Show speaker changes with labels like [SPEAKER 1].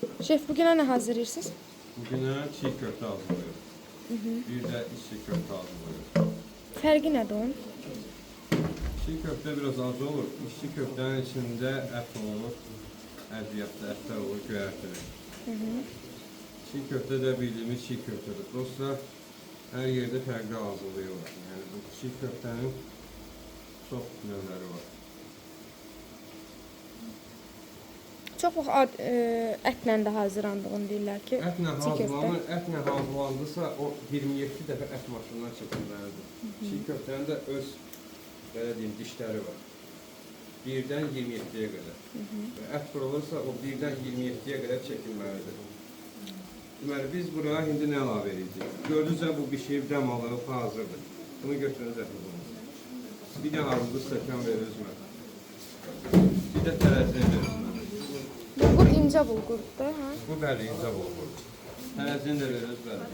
[SPEAKER 1] Şef, bugünə nə hazırlayırsınız?
[SPEAKER 2] Bugünə çiğ köfte hazırlayırıq. Bir də içli köfte hazırlayırıq.
[SPEAKER 1] Fərqi nədir onun?
[SPEAKER 2] Çiğ köfte biraz acı olur. İçli köftenin içində ət olur. Əziyyətli ətlər olur, göyərtilir. Çiğ köfte də bildiyimiz çiğ köftedir. Dostlar, hər yerdə fərqli hazırlığı var. Yəni bu çiğ köftenin çox növləri var.
[SPEAKER 1] Çox vaxt ətlə də hazırlandığını deyirlər ki,
[SPEAKER 2] Ətlə
[SPEAKER 1] çiğ köftə.
[SPEAKER 2] hazırlanır, ətlə hazırlandısa o 27 dəfə ət maşınından çəkilməlidir. Çiğ köftənin də öz, belə deyim, dişləri var. 1-dən 27-yə qədər. Ət qırılırsa o 1-dən 27-yə qədər çəkilməlidir. Deməli, biz buraya indi nə əlavə edəcəyik? Gördünüzsə bu bişirib, dəm alıb, hazırdır. Bunu götürünüz ətrafınız. Bir də armudlu stəkan verirsiniz mənə. Bir də tərəzini verirsiniz.
[SPEAKER 1] Bulgur incə bulgurdur da, hə?
[SPEAKER 2] Bu bəli, incə bulgur. Tərəzini də verirsiniz, bəli.